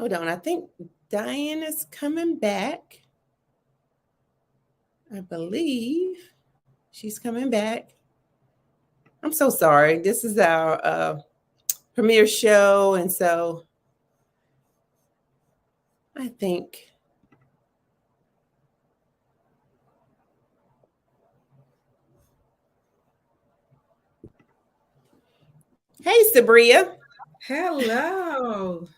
Hold on. I think Diane is coming back. I believe she's coming back. I'm so sorry. This is our premiere show. And so I think. Hey, Sabriya. Hello.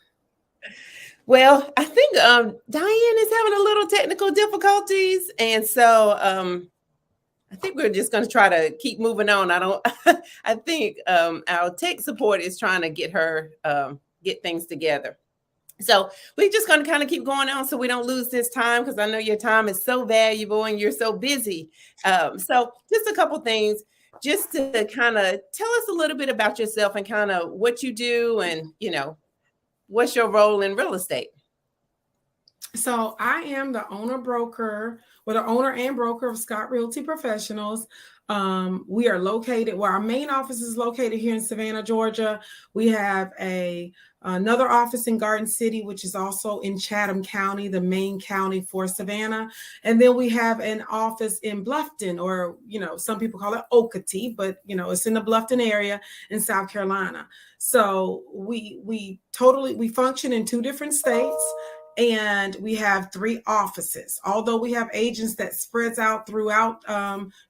Well, I think Diane is having a little technical difficulties. And so I think we're just going to try to keep moving on. I don't, I think our tech support is trying to get her, get things together. So we're just going to kind of keep going on so we don't lose this time because I know your time is so valuable and you're so busy. So just a couple things just to kind of tell us a little bit about yourself and kind of what you do and, what's your role in real estate? So I am the the owner and broker of Scott Realty Professionals. We are located where our main office is located here in Savannah, Georgia. We have another office in Garden City, which is also in Chatham County, the main county for Savannah. And then we have an office in Bluffton, or, some people call it Okatee, but, it's in the Bluffton area in South Carolina. So we function in 2 different states. And we have 3 offices. Although we have agents that spreads out throughout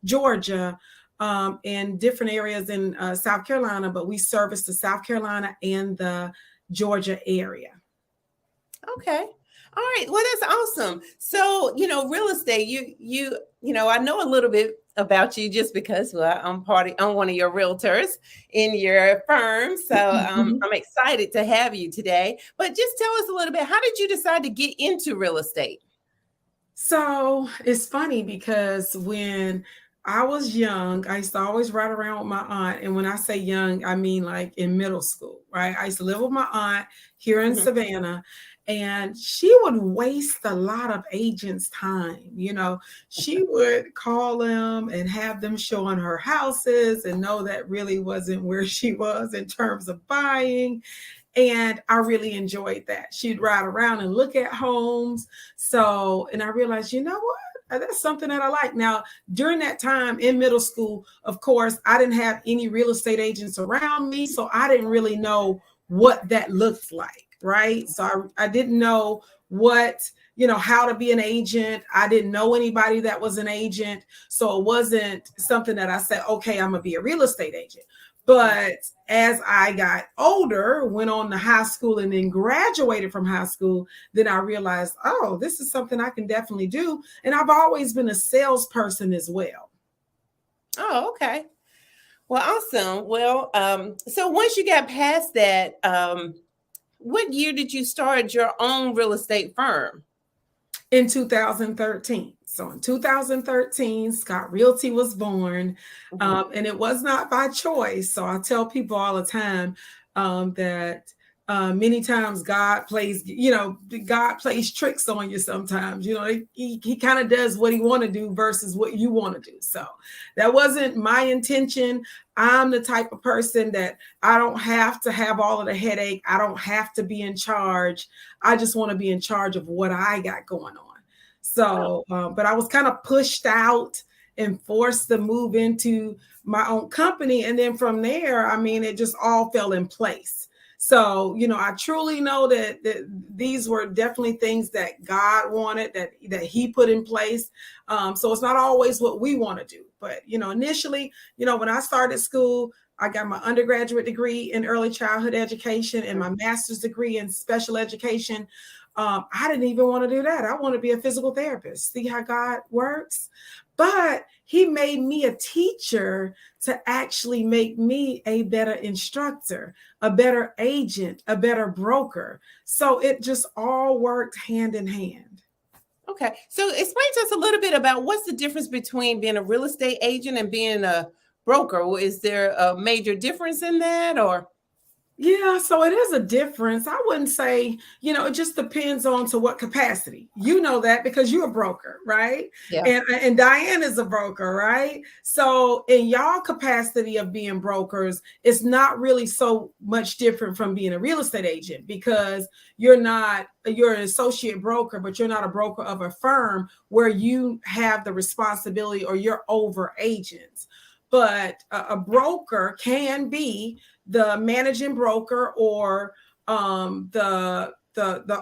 Georgia and different areas in South Carolina, but we service the South Carolina and the Georgia area. Okay. All right. Well, that's awesome. So, real estate, I know a little bit about you just because I'm one of your realtors in your firm. So I'm excited to have you today. But just tell us a little bit, how did you decide to get into real estate? So it's funny because when I was young, I used to always ride around with my aunt. And when I say young, I mean like in middle school, right? I used to live with my aunt here in Savannah. And she would waste a lot of agents' time. She would call them and have them showing her houses and know that really wasn't where she was in terms of buying. And I really enjoyed that. She'd ride around and look at homes. And I realized, you know what? That's something that I like. Now, during that time in middle school, of course, I didn't have any real estate agents around me. So I didn't really know what that looked like. Right. So I didn't know how to be an agent. I didn't know anybody that was an agent. So it wasn't something that I said, okay, I'm going to be a real estate agent. But as I got older, went on to high school and then graduated from high school, then I realized, oh, this is something I can definitely do. And I've always been a salesperson as well. Oh, okay. Well, awesome. Well, so once you got past that, what year did you start your own real estate firm? In 2013. So in 2013, Scott Realty was born, and it was not by choice. So I tell people all the time that many times God plays tricks on you sometimes. He kind of does what he want to do versus what you want to do. So that wasn't my intention. I'm the type of person that I don't have to have all of the headache. I don't have to be in charge. I just want to be in charge of what I got going on. So, but I was kind of pushed out and forced to move into my own company. And then from there, it just all fell in place. So, I truly know that these were definitely things that God wanted, that he put in place. So it's not always what we want to do. But, initially, when I started school, I got my undergraduate degree in early childhood education and my master's degree in special education. I didn't even want to do that. I want to be a physical therapist. See how God works? But he made me a teacher to actually make me a better instructor, a better agent, a better broker. So it just all worked hand in hand. Okay. So explain to us a little bit about what's the difference between being a real estate agent and being a broker. Is there a major difference in that, or? Yeah, so it is a difference. I wouldn't say, it just depends on to what capacity. You know that because you're a broker, right? Yeah. And Diane is a broker, right? So in y'all capacity of being brokers, it's not really so much different from being a real estate agent because you're an associate broker, but you're not a broker of a firm where you have the responsibility or you're over agents. But a broker can be the managing broker or the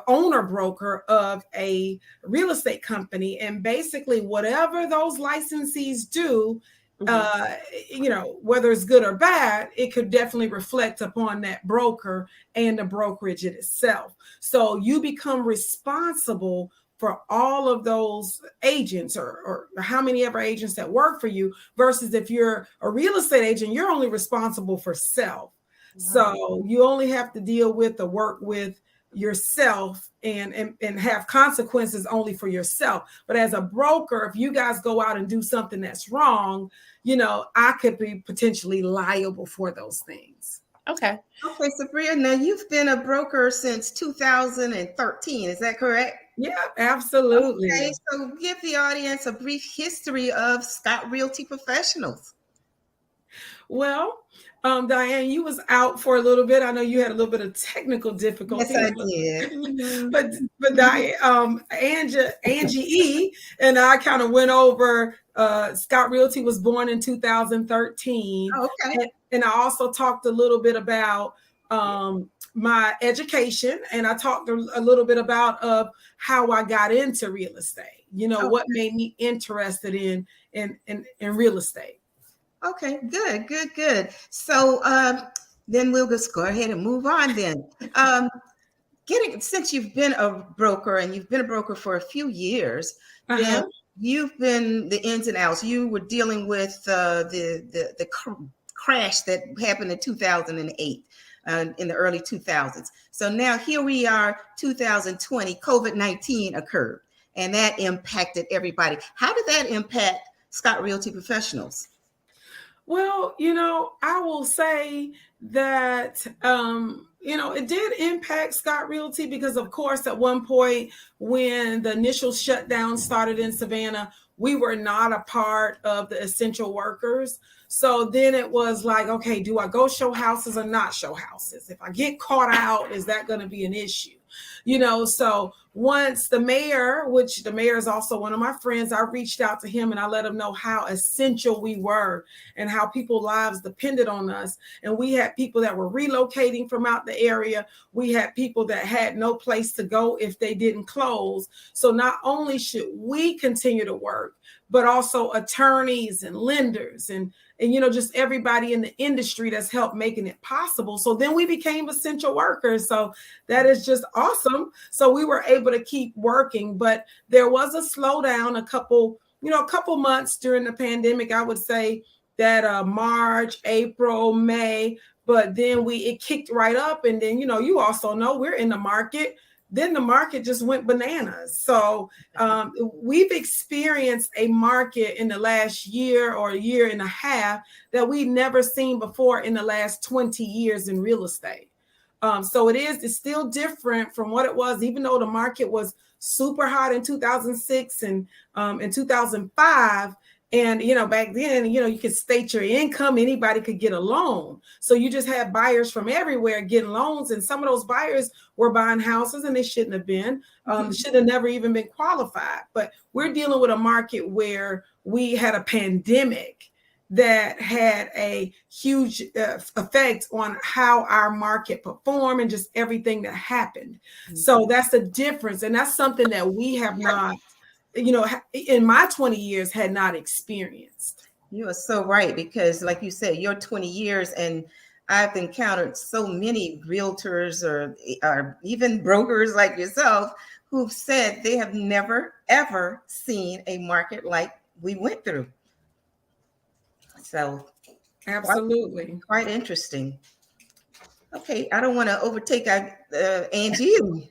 owner broker of a real estate company, and basically whatever those licensees do, whether it's good or bad, it could definitely reflect upon that broker and the brokerage itself. So you become responsible for all of those agents or how many ever agents that work for you, versus if you're a real estate agent, you're only responsible for self. Wow. So you only have to deal with the work with yourself and have consequences only for yourself. But as a broker, if you guys go out and do something that's wrong, I could be potentially liable for those things. Okay, Sabriya, now you've been a broker since 2013, is that correct? Yeah, absolutely. Okay, so give the audience a brief history of Scott Realty Professionals. Well, Diane, you was out for a little bit. I know you had a little bit of technical difficulty. Yes, I did. But Diane, Angie E. and I kind of went over. Scott Realty was born in 2013. Oh, okay. And I also talked a little bit about my education, and I talked a little bit about how I got into real estate. What made me interested in real estate. Okay, good. So then we'll just go ahead and move on then. Since you've been a broker and you've been a broker for a few years, then you've been the ins and outs. You were dealing with the crash that happened in 2008, in the early 2000s. So now here we are, 2020, COVID-19 occurred, and that impacted everybody. How did that impact Scott Realty Professionals? Well, I will say that, it did impact Scott Realty because, of course, at one point when the initial shutdown started in Savannah, we were not a part of the essential workers. So then it was like, okay, do I go show houses or not show houses? If I get caught out, is that going to be an issue? So once the mayor, which the mayor is also one of my friends, I reached out to him and I let him know how essential we were and how people's lives depended on us. And we had people that were relocating from out the area. We had people that had no place to go if they didn't close. So not only should we continue to work, but also attorneys and lenders and just everybody in the industry that's helped making it possible. So then we became essential workers. So that is just awesome. So we were able to keep working, but there was a slowdown a couple months during the pandemic. I would say that March, April, May, but then it kicked right up. And then, you also know we're in the market. Then the market just went bananas. So we've experienced a market in the last year or a year and a half that we've never seen before in the last 20 years in real estate. So it's still different from what it was, even though the market was super hot in 2006 and in 2005. And, back then, you could state your income, anybody could get a loan. So you just had buyers from everywhere getting loans. And some of those buyers were buying houses and they shouldn't have been, should have never even been qualified. But we're dealing with a market where we had a pandemic that had a huge effect on how our market performed and just everything that happened. So that's the difference. And that's something that we have not, in my 20 years had not experienced. You are so right, because like you said, your 20 years, and I've encountered so many realtors or even brokers like yourself who've said they have never, ever seen a market like we went through. So absolutely. Quite interesting. Okay, I don't want to overtake Angie.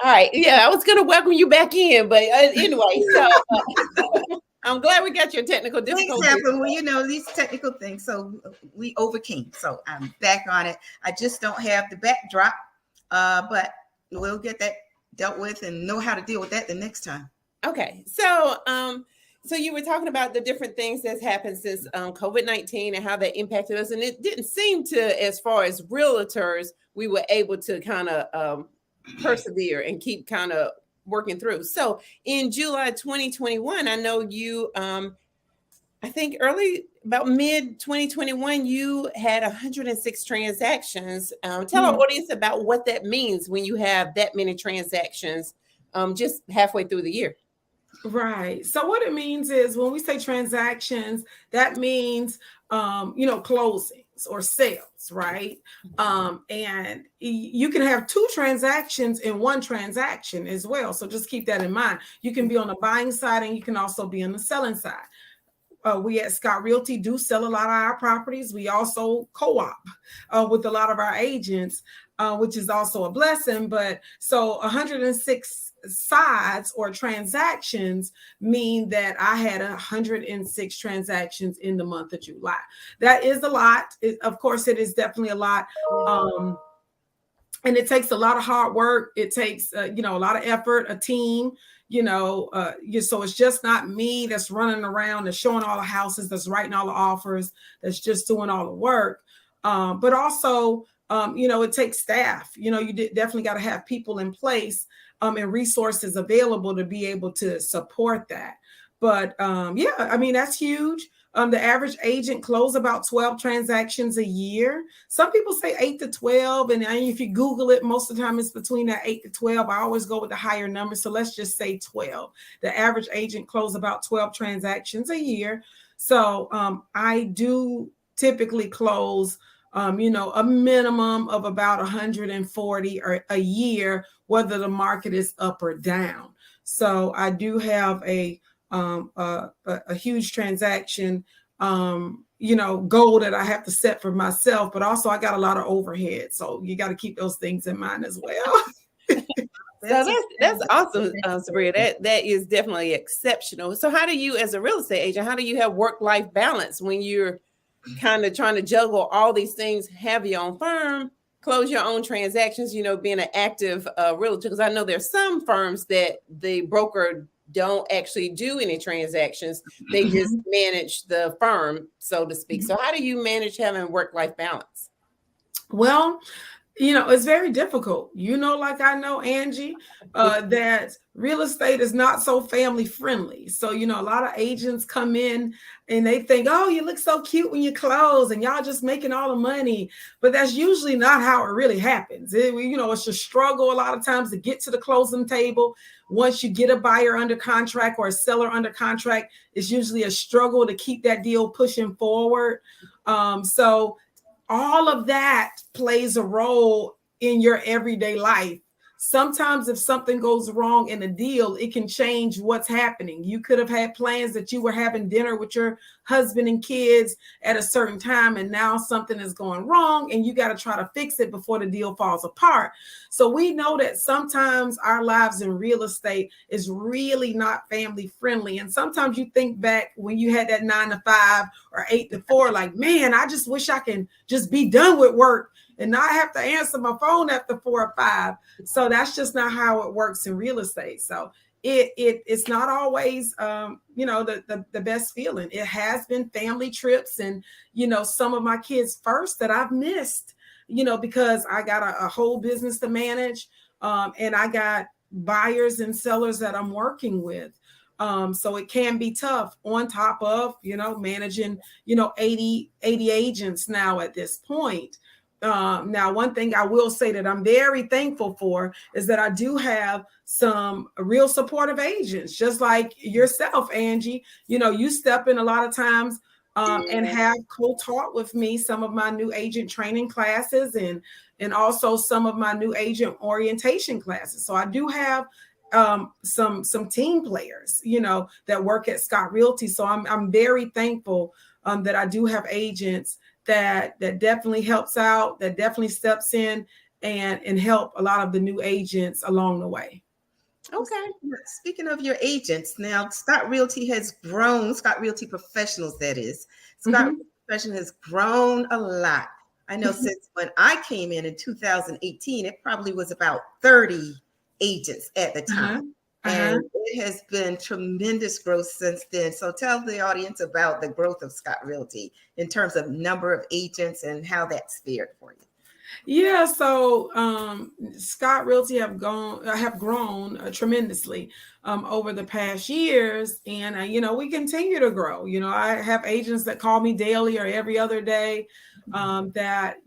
All right. Yeah, I was going to welcome you back in, but anyway, so I'm glad we got your technical Things difficulties. happen. Well, you know, these technical things. So we overcame. So I'm back on it. I just don't have the backdrop, but we'll get that dealt with and know how to deal with that the next time. Okay, so you were talking about the different things that's happened since COVID-19 and how that impacted us, and it didn't seem to, as far as realtors, we were able to kind of persevere and keep kind of working through. So in July 2021, I know you, I think about mid 2021, you had 106 transactions. Tell our audience about what that means when you have that many transactions just halfway through the year. Right. So what it means is when we say transactions, that means closings or sales, right? And you can have two transactions in one transaction as well. So just keep that in mind. You can be on the buying side and you can also be on the selling side. We at Scott Realty do sell a lot of our properties. We also co-op with a lot of our agents, which is also a blessing. But so 106 sides or transactions mean that I had 106 transactions in the month of July. That is a lot. Of course, it is definitely a lot. And it takes a lot of hard work. It takes, a lot of effort, a team. So it's just not me that's running around and showing all the houses, that's writing all the offers, that's just doing all the work. But also, it takes staff. You definitely got to have people in place and resources available to be able to support that. But that's huge. The average agent close about 12 transactions a year. Some people say 8 to 12. And if you Google it, most of the time it's between that 8 to 12. I always go with the higher number. So let's just say 12. The average agent close about 12 transactions a year. So I do typically close, a minimum of about 140 or a year, whether the market is up or down. So I do have a huge transaction, goal that I have to set for myself, but also I got a lot of overhead. So you got to keep those things in mind as well. So that's awesome, Sabriya. That is definitely exceptional. So how do you, as a real estate agent, how do you have work-life balance when you're kind of trying to juggle all these things, have your own firm, close your own transactions, being an active realtor? Because I know there's some firms that the broker don't actually do any transactions. They just manage the firm, so to speak. So how do you manage having work-life balance? Well, it's very difficult. Like I know, Angie, that real estate is not so family friendly. So, a lot of agents come in and they think, oh, you look so cute when you close and y'all just making all the money. But that's usually not how it really happens. It's a struggle a lot of times to get to the closing table. Once you get a buyer under contract or a seller under contract, it's usually a struggle to keep that deal pushing forward. So all of that plays a role in your everyday life. Sometimes if something goes wrong in a deal, it can change what's happening. You could have had plans that you were having dinner with your husband and kids at a certain time, and now something is going wrong and you got to try to fix it before the deal falls apart. So we know that sometimes our lives in real estate is really not family friendly. And sometimes you think back when you had that 9 to 5 or 8 to 4, like, man, I just wish I can just be done with work and not have to answer my phone after 4 or 5. So that's just not how it works in real estate. So it's not always, the best feeling. It has been family trips and, some of my kids first that I've missed, because I got a whole business to manage. And I got buyers and sellers that I'm working with. So it can be tough on top of, managing, 80 agents now at this point. Now, one thing I will say that I'm very thankful for is that I do have some real supportive agents, just like yourself, Angie. You step in a lot of times and have co-taught with me some of my new agent training classes and also some of my new agent orientation classes. So I do have some team players, that work at Scott Realty. So I'm very thankful that I do have agents that definitely helps out, that definitely steps in and help a lot of the new agents along the way. Well, Okay. speaking of your agents, now Scott Realty has grown, Scott Realty Professionals, that is. Scott Mhm. Realty Professional has grown a lot. I know Mhm. since when I came in 2018, it probably was about 30 agents at the Uh-huh. time. Uh-huh. And it has been tremendous growth since then. So tell the audience about the growth of Scott Realty in terms of number of agents and how that's fared for you. Yeah, so Scott Realty have grown tremendously over the past years, and we continue to grow. I have agents that call me daily or every other day that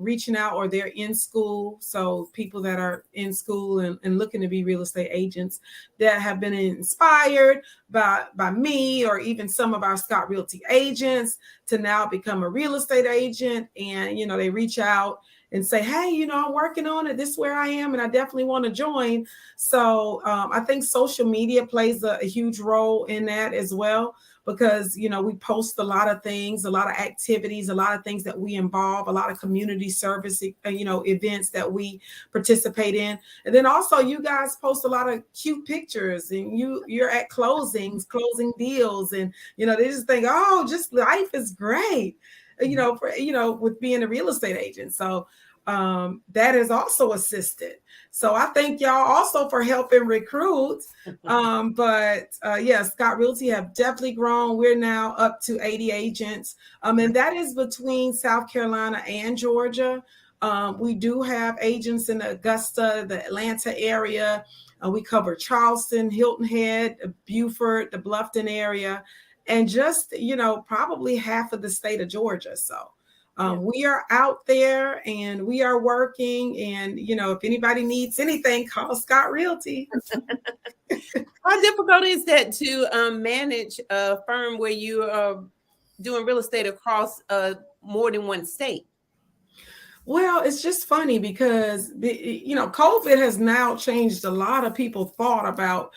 reaching out, or they're in school. So people that are in school and looking to be real estate agents that have been inspired by me, or even some of our Scott Realty agents, to now become a real estate agent, and they reach out and say, hey, I'm working on it. This is where I am, and I definitely want to join. So I think social media plays a huge role in that as well, because, we post a lot of things, a lot of activities, a lot of things that we involve, a lot of community service, events that we participate in. And then also you guys post a lot of cute pictures, and you're at closing deals, and, they just think, oh, just life is great, with being a real estate agent. So that is also assisted. So I thank y'all also for helping recruit. Scott Realty have definitely grown. We're now up to 80 agents. And that is between South Carolina and Georgia. We do have agents in Augusta, the Atlanta area. We cover Charleston, Hilton Head, Beaufort, the Bluffton area, and just, probably half of the state of Georgia. So we are out there and we are working. And, if anybody needs anything, call Scott Realty. How difficult is that to manage a firm where you are doing real estate across more than one state? Well, it's just funny because, COVID has now changed a lot of people's thought about,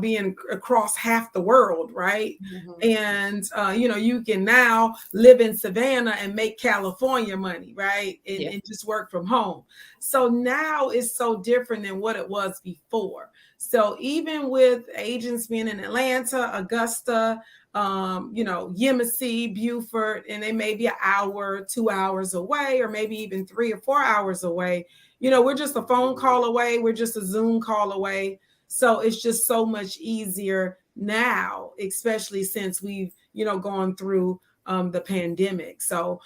being across half the world, right? And, you can now live in Savannah and make California money, right? And just work from home. So now it's so different than what it was before. So even with agents being in Atlanta, Augusta, Yemassee, Beaufort, and they may be an hour, 2 hours away, or maybe even 3 or 4 hours away. We're just a phone call away. We're just a Zoom call away. So it's just so much easier now, especially since we've, gone through the pandemic. So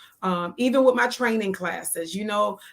even with my training classes,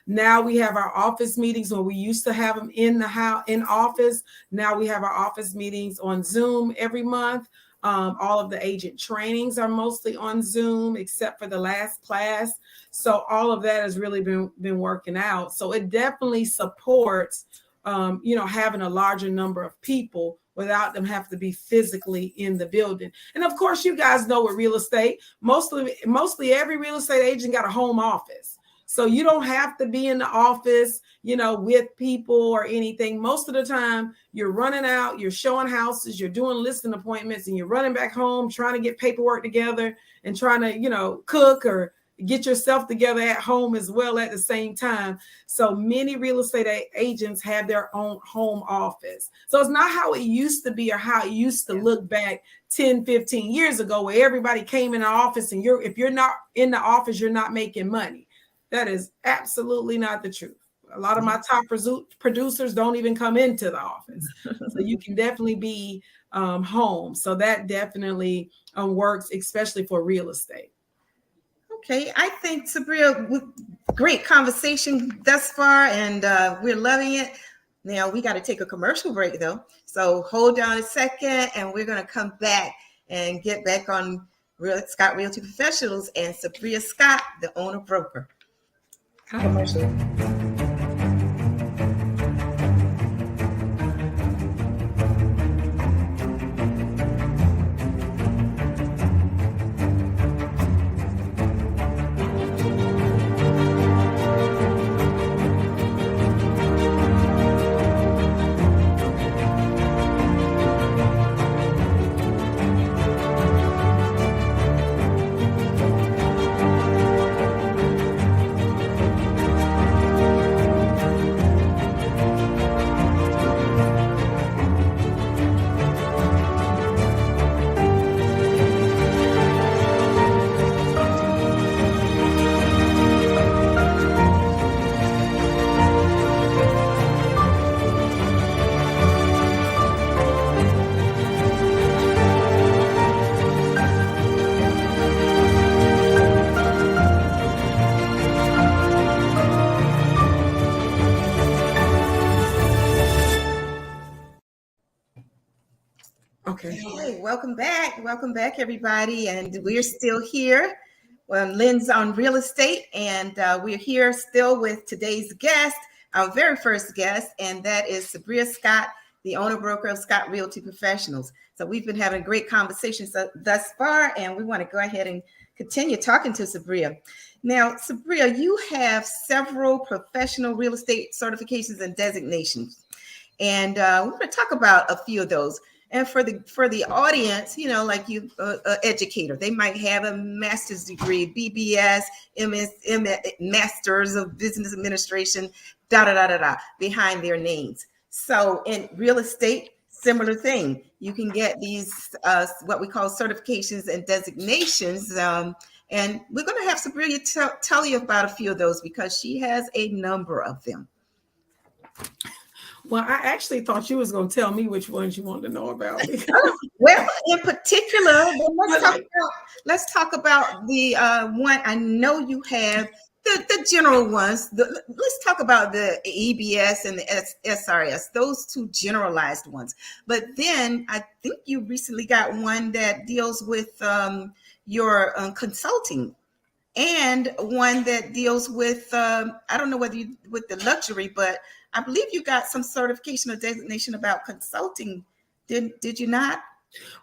now we have our office meetings where we used to have them in office. Now we have our office meetings on Zoom every month. All of the agent trainings are mostly on Zoom, except for the last class. So all of that has really been working out. So it definitely supports, having a larger number of people without them having to be physically in the building. And of course, you guys know with real estate, mostly every real estate agent got a home office. So you don't have to be in the office, with people or anything. Most of the time you're running out, you're showing houses, you're doing listing appointments, and you're running back home, trying to get paperwork together and trying to, cook or get yourself together at home as well at the same time. So many real estate agents have their own home office. So it's not how it used to be or how it used to look back 10, 15 years ago, where everybody came in the office and if you're not in the office, you're not making money. That is absolutely not the truth. A lot of my top producers don't even come into the office. So you can definitely be home. So that definitely works, especially for real estate. Okay, I think, Sabriya, great conversation thus far, and we're loving it. Now we got to take a commercial break though. So hold on a second, and we're going to come back and get back on Scott Realty Professionals and Sabriya Scott, the owner broker. Commercial. Okay. Hey, welcome back, everybody, and we're still here. Lynn's on real estate, and we're here still with today's guest, our very first guest, and that is Sabriya Scott, the owner broker of Scott Realty Professionals. So we've been having great conversations thus far, and we want to go ahead and continue talking to Sabriya. Now, Sabriya, you have several professional real estate certifications and designations, and we're going to talk about a few of those. And for the audience, you know, like you, educator, they might have a master's degree, BBS, Masters of Business Administration, behind their names. So in real estate, similar thing. You can get these what we call certifications and designations. And we're going to have Sabriya tell you about a few of those because she has a number of them. Well, I actually thought you was going to tell me which ones you wanted to know about. Well, in particular, let's talk about the one I know you have, the general ones. Let's talk about the EBS and the SRS, those two generalized ones. But then I think you recently got one that deals with your consulting, and one that deals with I don't know whether you with the luxury, but I believe you got some certification or designation about consulting. Did you not?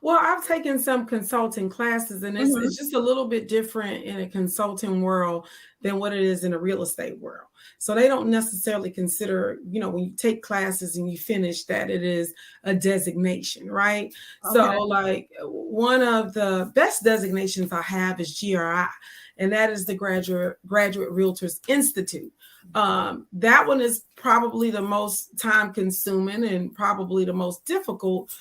Well, I've taken some consulting classes, and it's just a little bit different in a consulting world than what it is in a real estate world. So they don't necessarily consider, you know, when you take classes and you finish that it is a designation, right? Okay. So like one of the best designations I have is GRI, and that is the Graduate Realtors Institute. That one is probably the most time consuming and probably the most difficult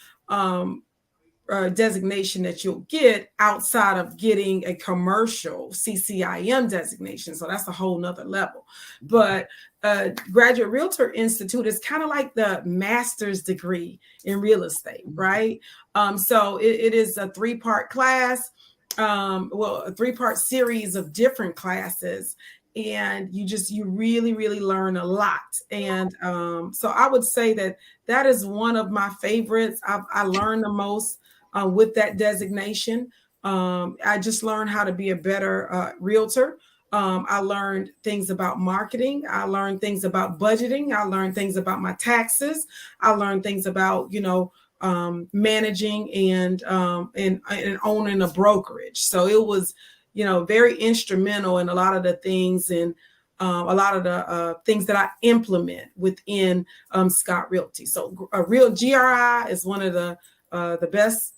designation that you'll get outside of getting a commercial CCIM designation. So that's a whole nother level. But Graduate Realtor Institute is kind of like the master's degree in real estate, right? So it is a 3-part class, a 3-part series of different classes. And you really, really learn a lot. And so I would say that is one of my favorites. I learned the most with that designation. I just learned how to be a better realtor. I learned things about marketing. I learned things about budgeting. I learned things about my taxes. I learned things about, you know, managing and owning a brokerage. So it was, you know, very instrumental in a lot of the things and a lot of the things that I implement within Scott Realty. So a real GRI is one of the best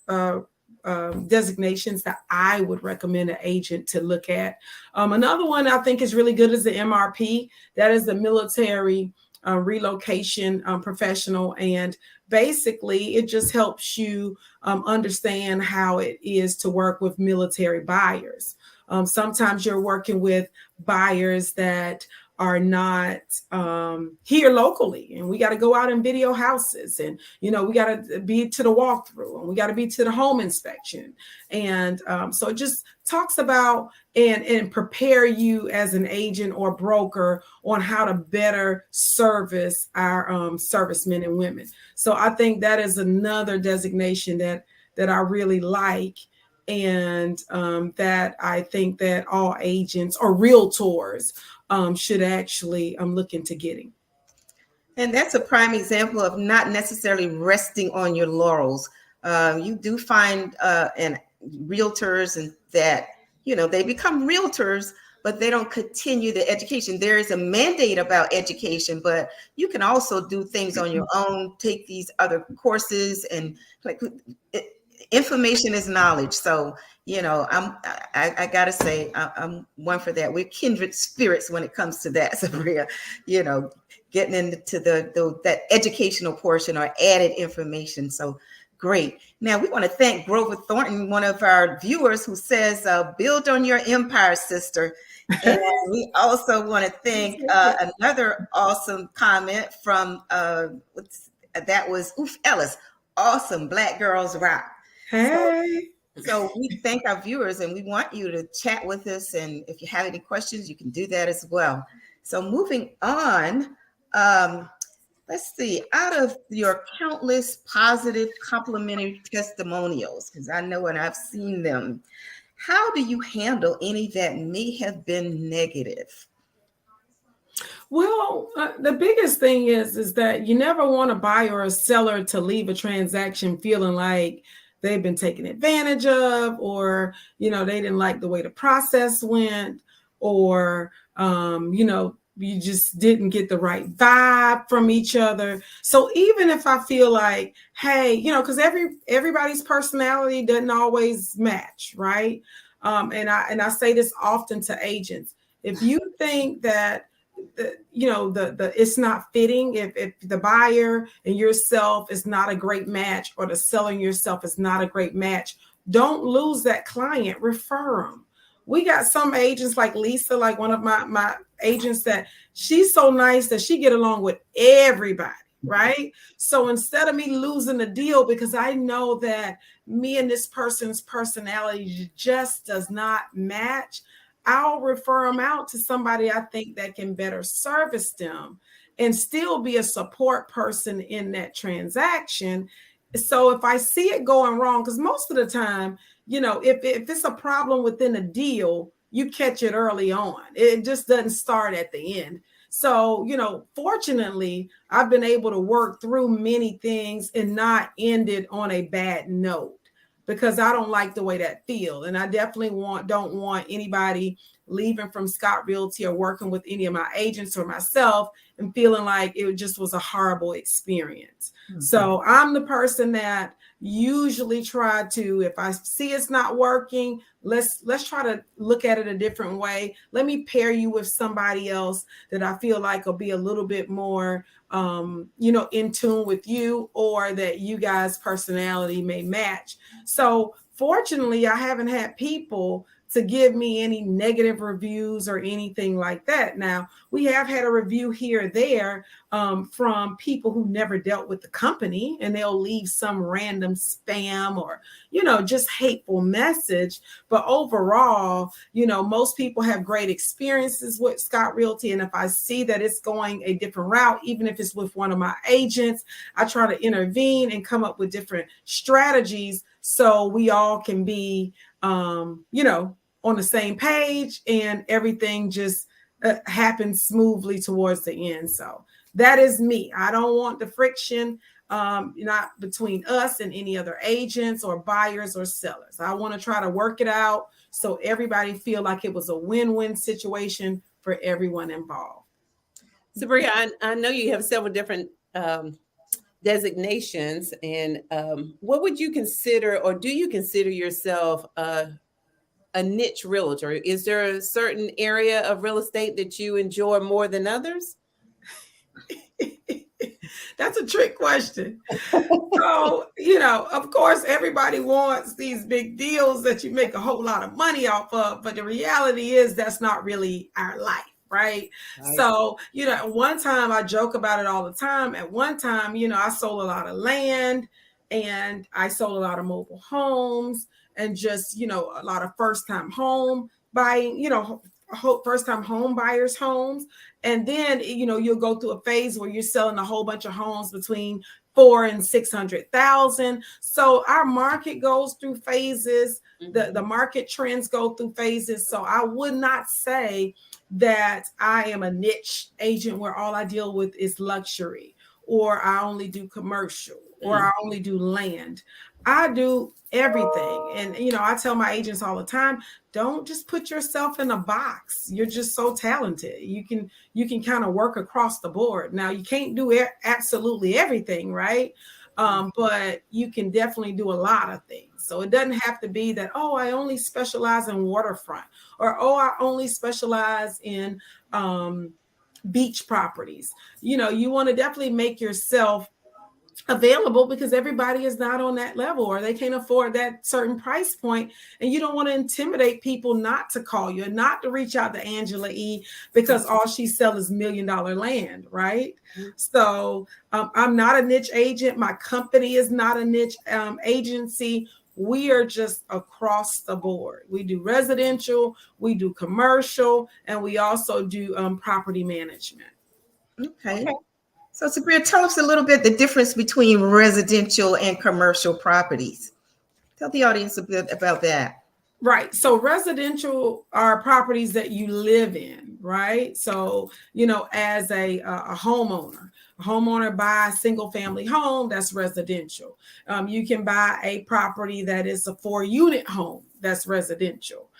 designations that I would recommend an agent to look at. Another one I think is really good is the MRP. That is the military relocation professional. And basically, it just helps you understand how it is to work with military buyers. Sometimes you're working with buyers that are not here locally, and we got to go out and video houses, and you know we got to be to the walkthrough, and we got to be to the home inspection, and so it just talks about and prepare you as an agent or broker on how to better service our servicemen and women. So I think that is another designation that I really like. And that I think that all agents or realtors should actually look into getting. And that's a prime example of not necessarily resting on your laurels. You do find and realtors and that, you know, they become realtors, but they don't continue the education. There is a mandate about education, but you can also do things on your own, take these other courses, and like information is knowledge. So, you know, I gotta say, I'm one for that. We're kindred spirits when it comes to that, Sabriya. You know, getting into that educational portion or added information. So great. Now we want to thank Grover Thornton, one of our viewers, who says, "Build on your empire, sister." And we also want to thank another awesome comment from that was Oof Ellis. Awesome, Black Girls Rock. Hey. So we thank our viewers, and we want you to chat with us. And if you have any questions, you can do that as well. So moving on, Let's see, out of your countless positive complimentary testimonials, because I know and I've seen them, how do you handle any that may have been negative? Well, the biggest thing is that you never want a buyer or a seller to leave a transaction feeling like they've been taken advantage of, or they didn't like the way the process went, or you just didn't get the right vibe from each other. So even if I feel like, hey, because everybody's personality doesn't always match, right? And I say this often to agents. If you think that the it's not fitting, if the buyer and yourself is not a great match, or the seller and yourself is not a great match, don't lose that client. Refer them. We got some agents like Lisa, like one of my agents, that she's so nice that she get along with everybody, right? So instead of me losing the deal because I know that me and this person's personality just does not match, I'll refer them out to somebody I think that can better service them and still be a support person in that transaction. So if I see it going wrong, because most of the time, if it's a problem within a deal, you catch it early on. It just doesn't start at the end. So, fortunately, I've been able to work through many things and not end it on a bad note, because I don't like the way that feels. And I definitely don't want anybody leaving from Scott Realty or working with any of my agents or myself and feeling like it just was a horrible experience. Mm-hmm. So I'm the person that usually try to, if I see it's not working, let's try to look at it a different way. Let me pair you with somebody else that I feel like will be a little bit more in tune with you, or that you guys' personality may match. So fortunately, I haven't had people to give me any negative reviews or anything like that. Now, we have had a review here or there from people who never dealt with the company, and they'll leave some random spam or, just hateful message. But overall, most people have great experiences with Scott Realty. And if I see that it's going a different route, even if it's with one of my agents, I try to intervene and come up with different strategies so we all can be, on the same page, and everything just happens smoothly towards the end. So that is me. I don't want the friction, not between us and any other agents or buyers or sellers. I want to try to work it out so everybody feel like it was a win-win situation for everyone involved. Sabriya, I know you have several different designations, and what would you consider, or do you consider yourself a niche realtor? Is there a certain area of real estate that you enjoy more than others? That's a trick question. So, of course, everybody wants these big deals that you make a whole lot of money off of, but the reality is that's not really our life. Right. So, at one time, I joke about it all the time. At one time, I sold a lot of land, and I sold a lot of mobile homes, and just, a lot of first-time home buying, first-time home buyers' homes. And then, you'll go through a phase where you're selling a whole bunch of homes between 400,000 and 600,000. So our market goes through phases. Mm-hmm. The market trends go through phases. So I would not say that I am a niche agent where all I deal with is luxury, or I only do commercial, or I only do land. I do everything. And, I tell my agents all the time, don't just put yourself in a box. You're just so talented. You can kind of work across the board. Now, you can't do absolutely everything, right? But you can definitely do a lot of things. So it doesn't have to be that, oh, I only specialize in waterfront, or, oh, I only specialize in beach properties. You want to definitely make yourself available, because everybody is not on that level, or they can't afford that certain price point. And you don't want to intimidate people not to call you, and not to reach out to Angela E, because all she sells is $1 million land, right? Mm-hmm. So I'm not a niche agent. My company is not a niche agency. We are just across the board. We do residential, we do commercial, and we also do property management. Okay. So, Sabriya, tell us a little bit the difference between residential and commercial properties. Tell the audience a bit about that. Right. So residential are properties that you live in, right? So, as a homeowner buy a single family home, that's residential. You can buy a property that is a 4-unit home, that's residential.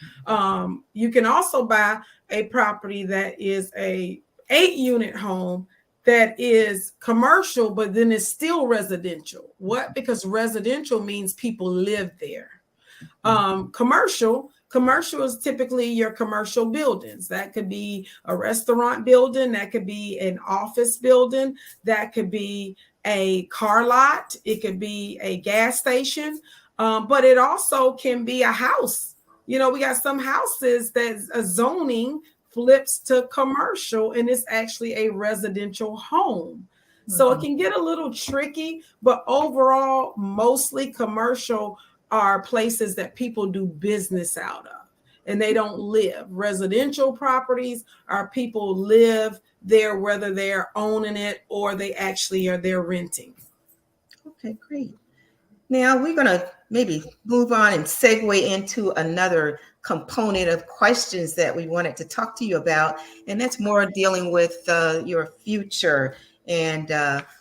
You can also buy a property that is a 8-unit home that is commercial, but then it's still residential. What? Because residential means people live there. Commercial is typically your commercial buildings. That could be a restaurant building, that could be an office building, that could be a car lot, it could be a gas station, but it also can be a house. We got some houses that a zoning flips to commercial and it's actually a residential home. So it can get a little tricky, but overall, mostly commercial are places that people do business out of and they don't live. Residential properties are people live there, whether they're owning it or they actually are there renting. Okay, great. Now we're going to maybe move on and segue into another component of questions that we wanted to talk to you about, and that's more dealing with your future. And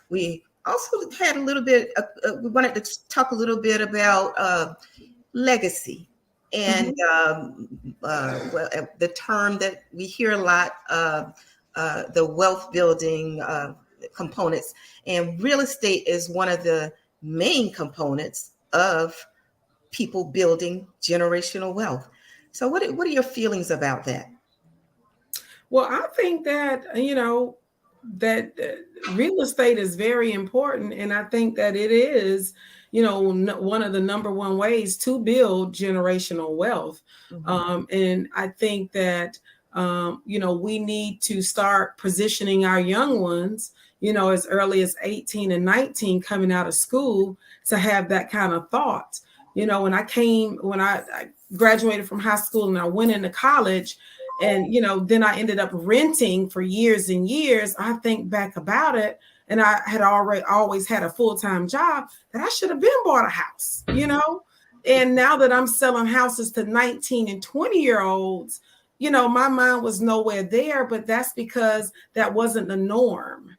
we also had a little bit, we wanted to talk a little bit about legacy and the term that we hear a lot, the wealth building components. And real estate is one of the main components of people building generational wealth. So what are your feelings about that? Well, I think that, that real estate is very important. And I think that it is, one of the number one ways to build generational wealth. And I think that, we need to start positioning our young ones, as early as 18 and 19 coming out of school to have that kind of thought. When I graduated from high school and I went into college, and then I ended up renting for years and years. I think back about it, and I had always had a full-time job, that I should have been bought a house, And now that I'm selling houses to 19 and 20-year-olds, my mind was nowhere there, but that's because that wasn't the norm.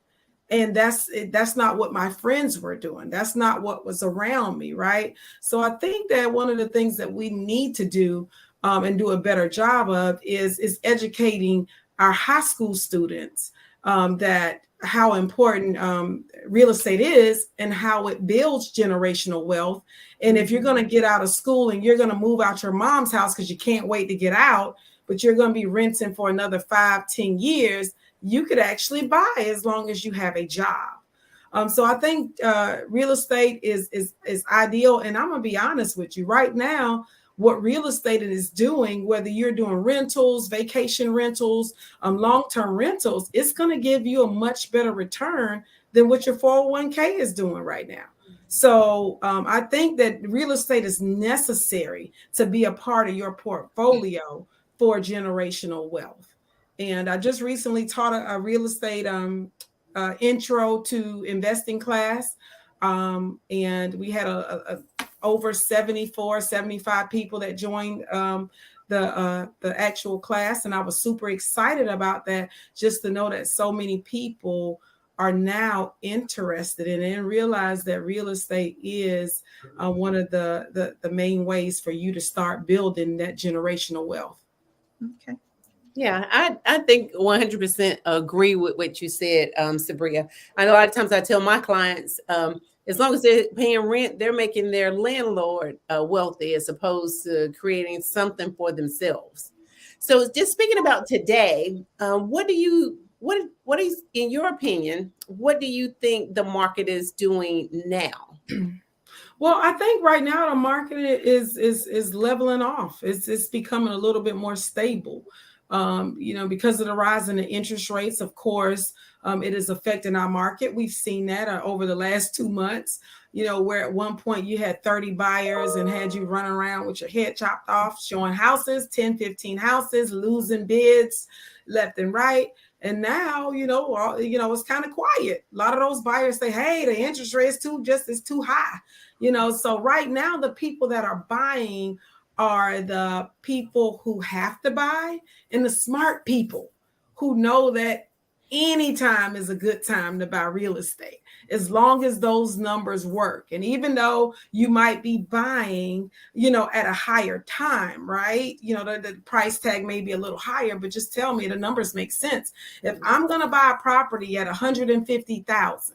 And that's not what my friends were doing. That's not what was around me, right? So I think that one of the things that we need to do and do a better job of is educating our high school students that how important real estate is and how it builds generational wealth. And if you're going to get out of school and you're going to move out your mom's house because you can't wait to get out, but you're going to be renting for another 5-10 years, you could actually buy as long as you have a job. So I think real estate is ideal. And I'm going to be honest with you right now, what real estate is doing, whether you're doing rentals, vacation rentals, long-term rentals, it's going to give you a much better return than what your 401k is doing right now. So I think that real estate is necessary to be a part of your portfolio for generational wealth. And I just recently taught a real estate intro to investing class. And we had over 75 people that joined the actual class. And I was super excited about that, just to know that so many people are now interested in it and realize that real estate is one of the main ways for you to start building that generational wealth. Okay. Yeah, I think 100% agree with what you said, Sabriya. I know a lot of times I tell my clients, as long as they're paying rent, they're making their landlord wealthy as opposed to creating something for themselves. So just speaking about today, what is, in your opinion, what do you think the market is doing now? Well, I think right now the market is leveling off. It's becoming a little bit more stable. Because of the rise in the interest rates, of course, it is affecting our market. We've seen that over the last 2 months, where at one point you had 30 buyers and had you run around with your head chopped off, showing houses, 10, 15 houses, losing bids left and right. And now, it's kind of quiet. A lot of those buyers say, hey, the interest rate is too high. So right now, the people that are buying are the people who have to buy and the smart people who know that any time is a good time to buy real estate, as long as those numbers work. And even though you might be buying, at a higher time, right? The price tag may be a little higher, but just tell me the numbers make sense. If I'm going to buy a property at $150,000,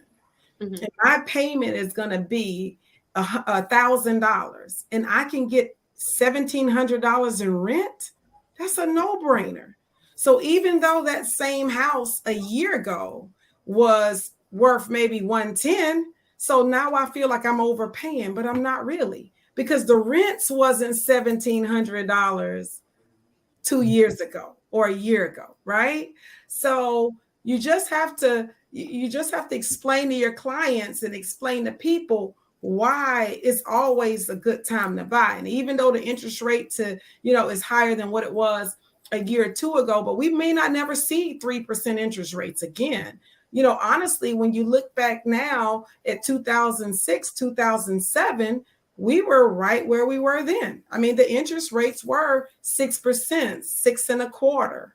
and my payment is going to be $1,000, and I can get $1,700 in rent, that's a no-brainer. So even though that same house a year ago was worth maybe 110, so now I feel like I'm overpaying, but I'm not really, because the rents wasn't $1,700 2 years ago or a year ago, right? So you just have to explain to your clients and explain to people why it's always a good time to buy. And even though the interest rate is higher than what it was a year or two ago, but we may not never see 3% interest rates again. Honestly, when you look back now at 2006, 2007, we were right where we were then. I mean, the interest rates were 6%, 6.25%.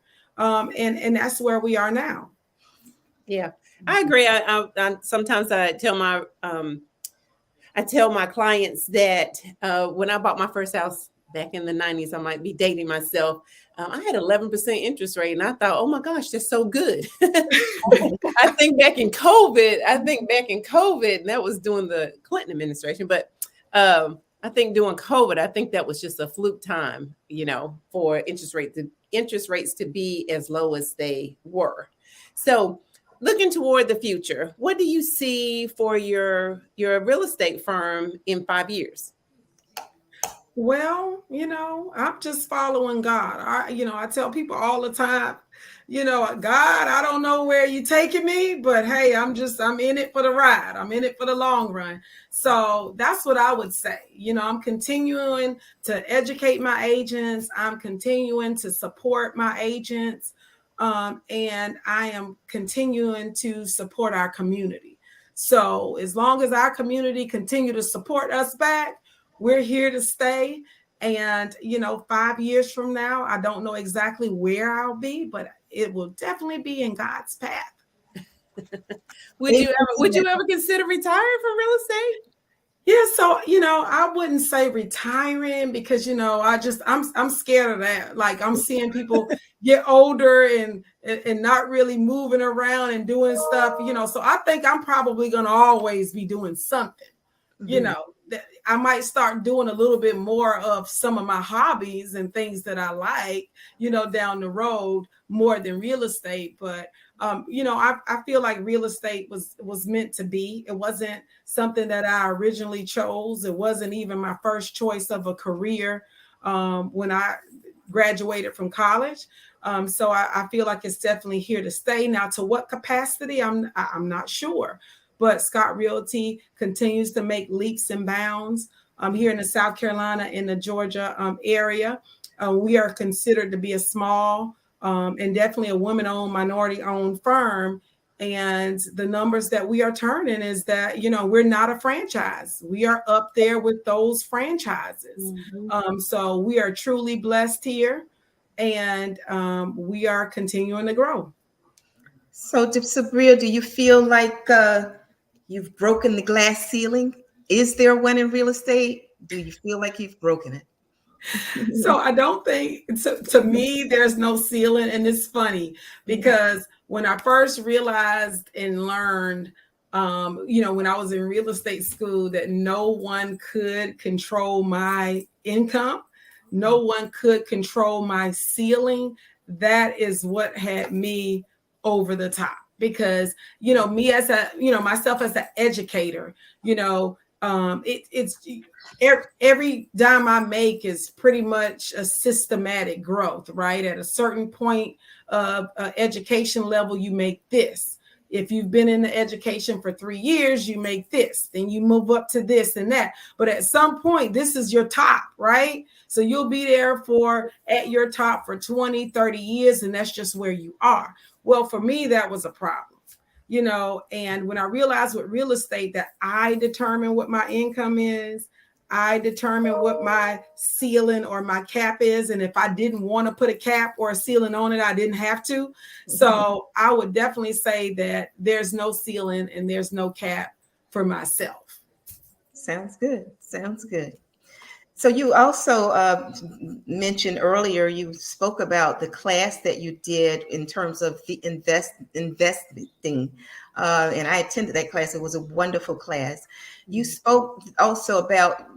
And that's where we are now. Yeah, I agree. I sometimes I tell my clients that when I bought my first house back in the 90s, I might be dating myself. I had 11% interest rate, and I thought, oh my gosh, that's so good. I think back in COVID, and that was during the Clinton administration, but I think during COVID, I think that was just a fluke time, for interest rates to be as low as they were. So looking toward the future, what do you see for your real estate firm in 5 years? Well, I'm just following God. I tell people all the time, God, I don't know where you're taking me, but hey, I'm in it for the ride. I'm in it for the long run. So that's what I would say. I'm continuing to educate my agents. I'm continuing to support my agents. And I am continuing to support our community. So as long as our community continue to support us back, we're here to stay. And, 5 years from now, I don't know exactly where I'll be, but it will definitely be in God's path. Would you ever consider retiring from real estate? Yeah, so I wouldn't say retiring because I'm scared of that. Like I'm seeing people get older and not really moving around and doing stuff, so I think I'm probably going to always be doing something. That I might start doing a little bit more of some of my hobbies and things that I like, down the road more than real estate. But, I feel like real estate was meant to be. It wasn't something that I originally chose. It wasn't even my first choice of a career when I graduated from college. So I feel like it's definitely here to stay. Now, to what capacity, I'm not sure. But Scott Realty continues to make leaps and bounds here in the South Carolina and the Georgia area. We are considered to be a small and definitely a woman-owned, minority-owned firm. And the numbers that we are turning is that, we're not a franchise. We are up there with those franchises. So we are truly blessed here, and we are continuing to grow. So, Sabriya, do you feel like you've broken the glass ceiling? Is there one in real estate? Do you feel like you've broken it? So I don't think, to me, there's no ceiling. And it's funny because when I first realized and learned, when I was in real estate school, that no one could control my income, no one could control my ceiling, that is what had me over the top. Because, me as myself as an educator, it's every dime I make is pretty much a systematic growth, right? At a certain point of education level, you make this. If you've been in the education for 3 years, you make this, then you move up to this and that. But at some point, this is your top, right? So you'll be there for at your top for 20, 30 years, and that's just where you are. Well, for me, that was a problem, and when I realized with real estate that I determine what my income is, I determine what my ceiling or my cap is. And if I didn't want to put a cap or a ceiling on it, I didn't have to. So I would definitely say that there's no ceiling and there's no cap for myself. Sounds good. Sounds good. So you also mentioned earlier, you spoke about the class that you did in terms of the investing. And I attended that class. It was a wonderful class. You spoke also about,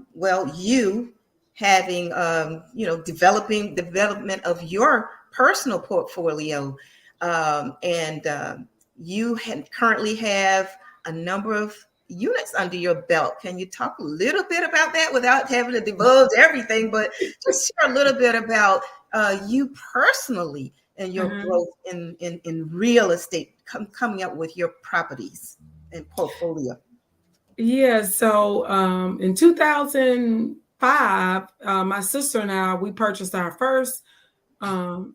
you having, development of your personal portfolio. You currently have a number of units under your belt. Can you talk a little bit about that without having to divulge everything, but just share a little bit about you personally and your growth in real estate, coming up with your properties and portfolio? Yeah, so in 2005, my sister and I, we purchased our first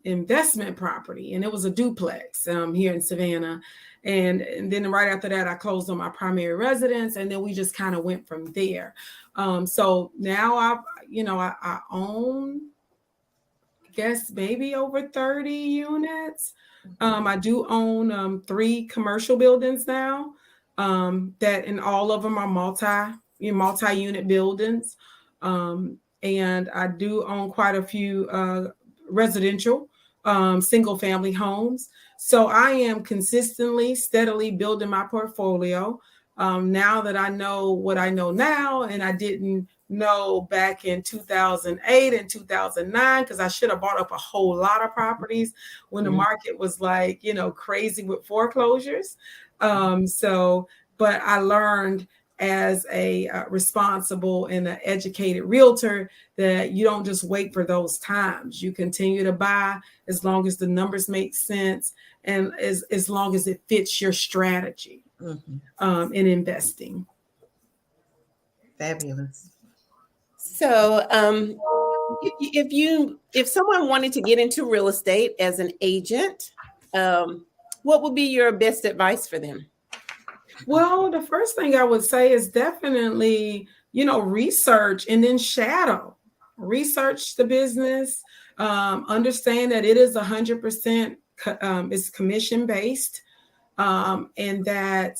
investment property, and it was a duplex here in Savannah. And then right after that, I closed on my primary residence, and then we just kind of went from there. So now I own, I guess, maybe over 30 units. I do own 3 commercial buildings now, and all of them are multi-unit buildings. And I do own quite a few residential single family homes. So I am consistently, steadily building my portfolio. Now that I know what I know now, and I didn't know back in 2008 and 2009, because I should have bought up a whole lot of properties when the market was like, crazy with foreclosures. But I learned as a responsible and an educated realtor that you don't just wait for those times. You continue to buy as long as the numbers make sense and as long as it fits your strategy in investing. Fabulous. So if someone wanted to get into real estate as an agent, what would be your best advice for them? Well, the first thing I would say is definitely, research and then shadow. Research the business, understand that it is 100% it's commission based, and that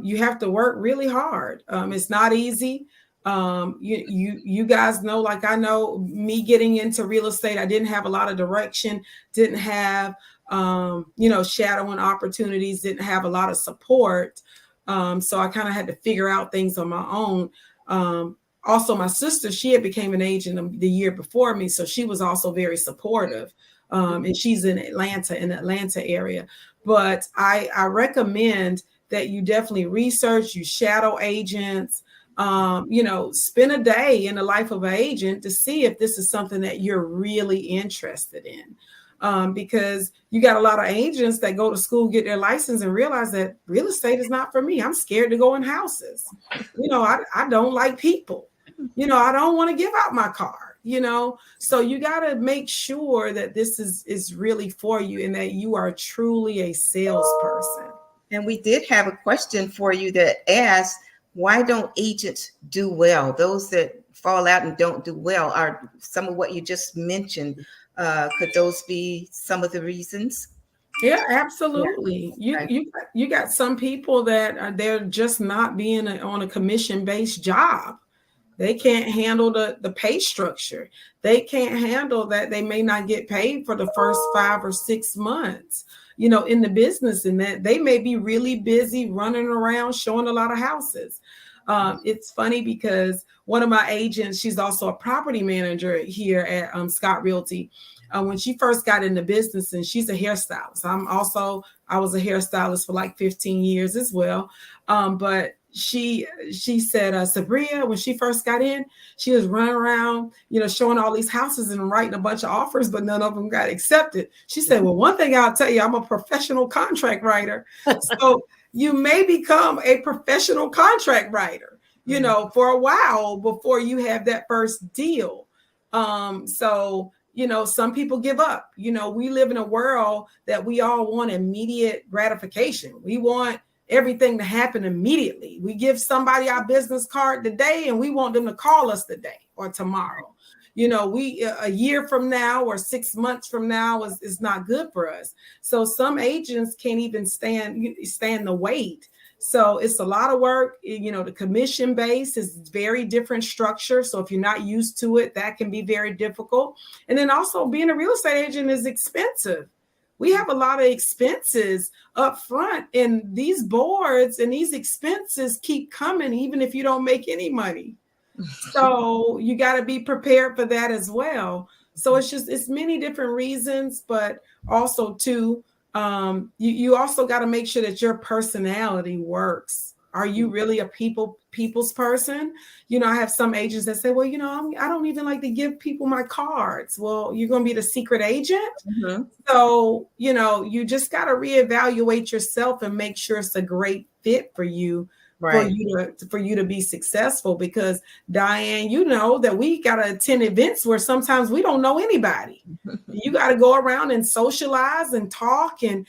you have to work really hard. It's not easy. You guys know, like I know, me getting into real estate, I didn't have a lot of direction, didn't have shadowing opportunities, didn't have a lot of support. So I kind of had to figure out things on my own. Also, my sister, she had became an agent the year before me, so she was also very supportive. And she's in the Atlanta area. But I recommend that you definitely research, you shadow agents, spend a day in the life of an agent to see if this is something that you're really interested in. Because you got a lot of agents that go to school, get their license, and realize that real estate is not for me. I'm scared to go in houses. I don't like people. I don't want to give out my car, So you got to make sure that this is really for you and that you are truly a salesperson. And we did have a question for you that asked, why don't agents do well? Those that fall out and don't do well are some of what you just mentioned. Could those be some of the reasons? Yeah, absolutely. Yeah. You got some people that they're just not being on a commission-based job. They can't handle the pay structure. They can't handle that they may not get paid for the first 5 or 6 months, in the business, and that they may be really busy running around showing a lot of houses. It's funny because one of my agents, she's also a property manager here at Scott Realty. When she first got into business, and she's a hairstylist. I was a hairstylist for like 15 years as well. But she said, Sabriya, when she first got in, she was running around, showing all these houses and writing a bunch of offers, but none of them got accepted. She said, well, one thing I'll tell you, I'm a professional contract writer. So you may become a professional contract writer, for a while before you have that first deal. So, some people give up. We live in a world that we all want immediate gratification. We want everything to happen immediately. We give somebody our business card today and we want them to call us today or tomorrow. We a year from now or 6 months from now is not good for us. So some agents can't even stand the wait. So it's a lot of work. The commission base is very different structure. So if you're not used to it, that can be very difficult. And then also being a real estate agent is expensive. We have a lot of expenses up front, and these boards and these expenses keep coming even if you don't make any money. So you got to be prepared for that as well. So it's many different reasons, but also too, you also got to make sure that your personality works. Are you really a people's person? I have some agents that say, well, I don't even like to give people my cards. Well, you're going to be the secret agent. Mm-hmm. So, you just got to reevaluate yourself and make sure it's a great fit for you. Right. For you to be successful, because Diane, that we got to attend events where sometimes we don't know anybody. You got to go around and socialize and talk and,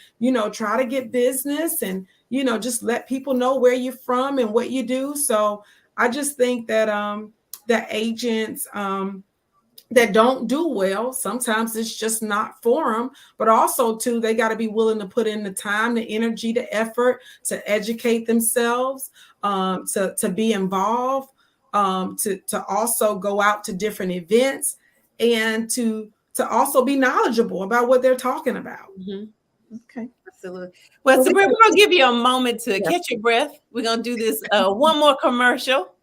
try to get business and, just let people know where you're from and what you do. So I just think that that agents that don't do well, sometimes it's just not for them, but also too, they got to be willing to put in the time, the energy, the effort to educate themselves, to be involved, to also go out to different events and to also be knowledgeable about what they're talking about. Mm-hmm. Okay, absolutely. Well, Sabriya, we're gonna give you a moment to catch your breath. We're gonna do this one more commercial.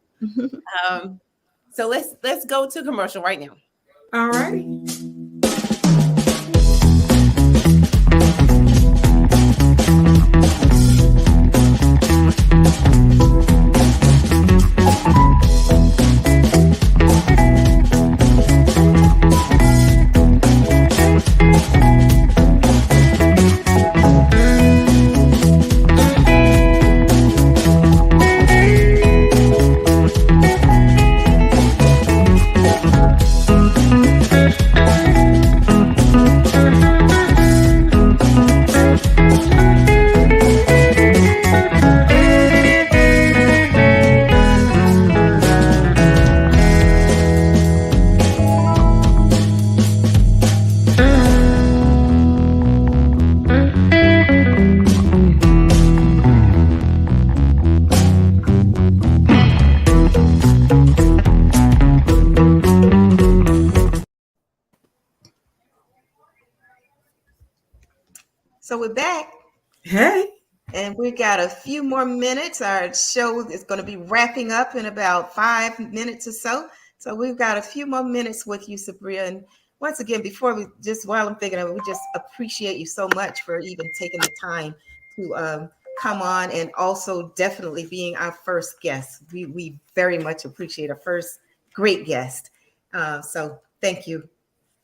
So let's go to commercial right now. All righty. So we're back. Hey. And we got a few more minutes. Our show is going to be wrapping up in about 5 minutes or so. So we've got a few more minutes with you, Sabriya. And once again, while I'm thinking of it, we just appreciate you so much for even taking the time to come on and also definitely being our first guest. We very much appreciate our first great guest. So thank you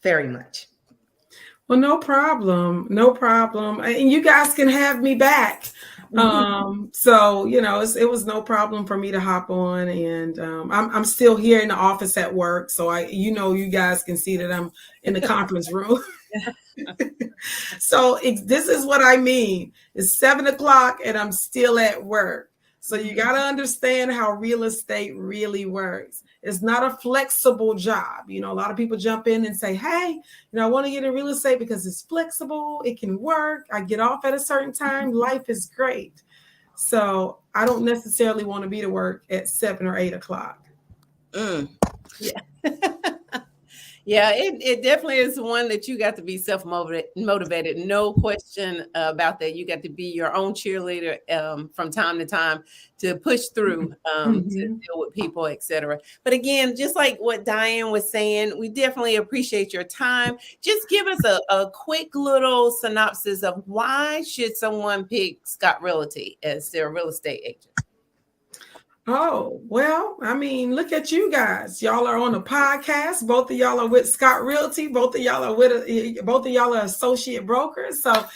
very much. Well, no problem. And you guys can have me back. So, it was no problem for me to hop on, and I'm still here in the office at work. So you guys can see that I'm in the conference room. So this is what I mean. It's 7:00 and I'm still at work. So you got to understand how real estate really works. It's not a flexible job. A lot of people jump in and say, hey, I want to get in real estate because it's flexible. It can work. I get off at a certain time. Life is great. So I don't necessarily want to be to work at 7 or 8 o'clock. Yeah. Yeah, it definitely is one that you got to be self-motivated. No question about that. You got to be your own cheerleader from time to time to push through to deal with people, etc. But again, just like what Diane was saying, we definitely appreciate your time. Just give us a quick little synopsis of why should someone pick Scott Realty as their real estate agent? Oh, well, I mean, look at you guys. Y'all are on a podcast. Both of y'all are with Scott Realty. Both of y'all are associate brokers. So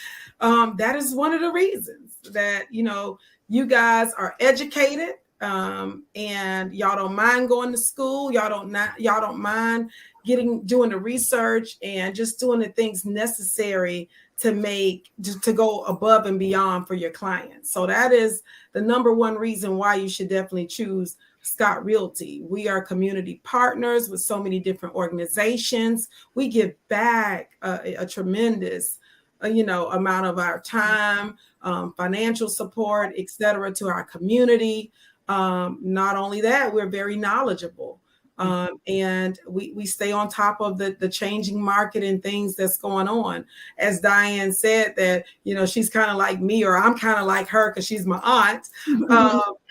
that is one of the reasons that, you guys are educated and y'all don't mind going to school. Y'all don't mind, doing the research and just doing the things necessary to go above and beyond for your clients. So that is the number one reason why you should definitely choose Scott Realty. We are community partners with so many different organizations. We give back a tremendous amount of our time, financial support, etc., to our community. Not only that, we're very knowledgeable. And we stay on top of the changing market and things that's going on. As Diane said, that, she's kind of like me, or I'm kind of like her because she's my aunt,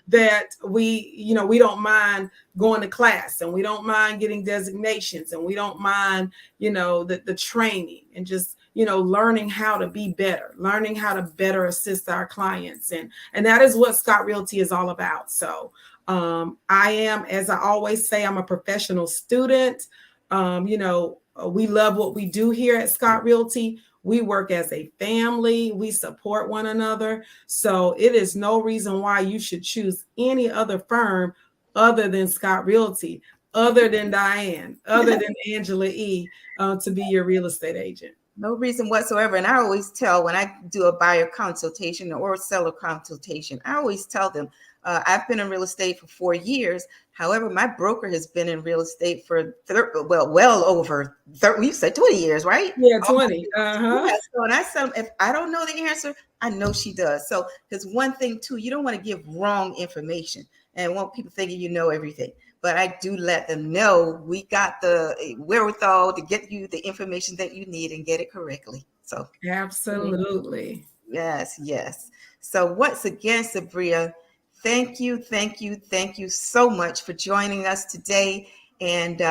that we don't mind going to class, and we don't mind getting designations, and we don't mind, the training, and just, learning how to be better, learning how to better assist our clients. And that is what Scott Realty is all about. So I am, as I always say, I'm a professional student. We love what we do here at Scott Realty. We work as a family. We support one another. So it is no reason why you should choose any other firm other than Scott Realty, other than Diane, other than Angela E., to be your real estate agent. No reason whatsoever. And I always tell, when I do a buyer consultation or a seller consultation, I always tell them, I've been in real estate for 4 years. However, my broker has been in real estate for well over 30, you said 20 years, right? Yeah, 20. Yeah, so, and I said, if I don't know the answer, I know she does. So, because one thing too, you don't want to give wrong information and want people thinking you know everything. But I do let them know we got the wherewithal to get you the information that you need and get it correctly. So absolutely. Yes. So once again, Sabriya, thank you so much for joining us today. And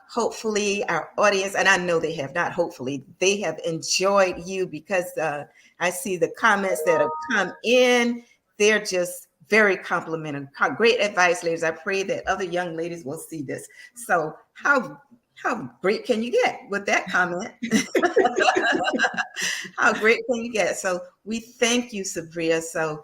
hopefully our audience, and I know they have, not hopefully, they have enjoyed you, because I see the comments that have come in. They're just very complimentary. Great advice, ladies. I pray that other young ladies will see this. So how great can you get with that comment? How great can you get? So we thank you, Sabriya. So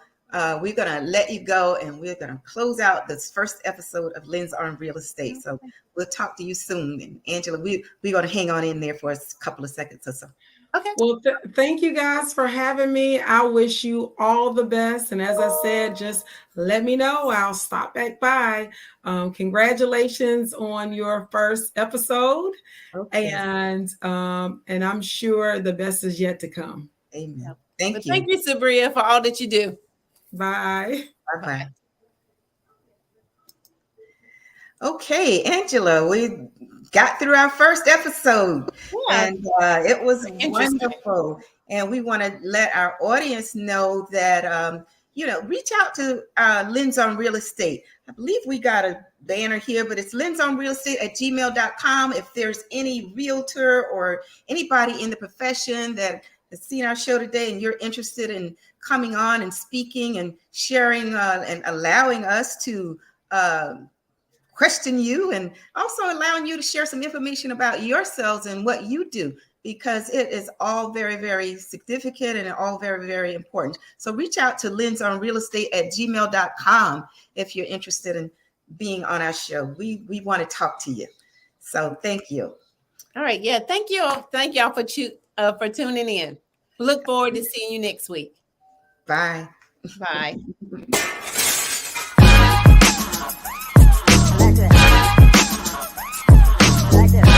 we're going to let you go, and we're going to close out this first episode of Lens on Real Estate. So we'll talk to you soon. And Angela, we're going to hang on in there for a couple of seconds or so. Okay. Well, thank you guys for having me. I wish you all the best. And as I said, just let me know. I'll stop back by. Congratulations on your first episode. Okay. And I'm sure the best is yet to come. Amen. Thank you. Thank you, Sabriya, for all that you do. Bye. Bye-bye. Okay, Angela, we got through our first episode, and it was wonderful. And we want to let our audience know that, reach out to Lens on Real Estate. I believe we got a banner here, but it's lensonrealestate@gmail.com. If there's any realtor or anybody in the profession that has seen our show today and you're interested in coming on and speaking and sharing and allowing us to question you, and also allowing you to share some information about yourselves and what you do, because it is all very, very significant and all very, very important. So reach out to lensonrealestate@gmail.com if you're interested in being on our show. We want to talk to you. So thank you. All right. Yeah. Thank you. Thank y'all for tuning in. Look forward to seeing you next week. Bye. Bye. Like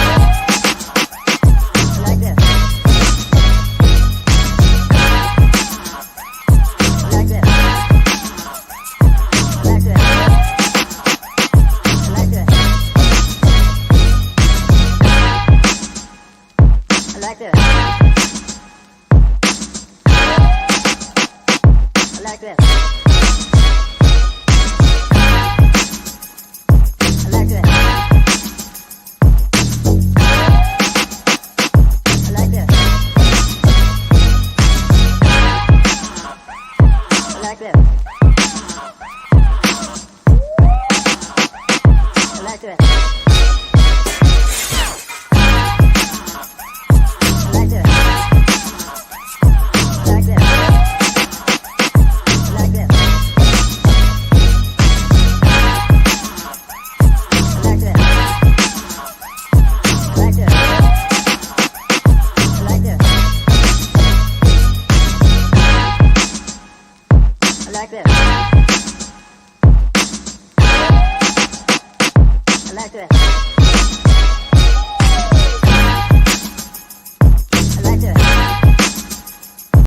like this.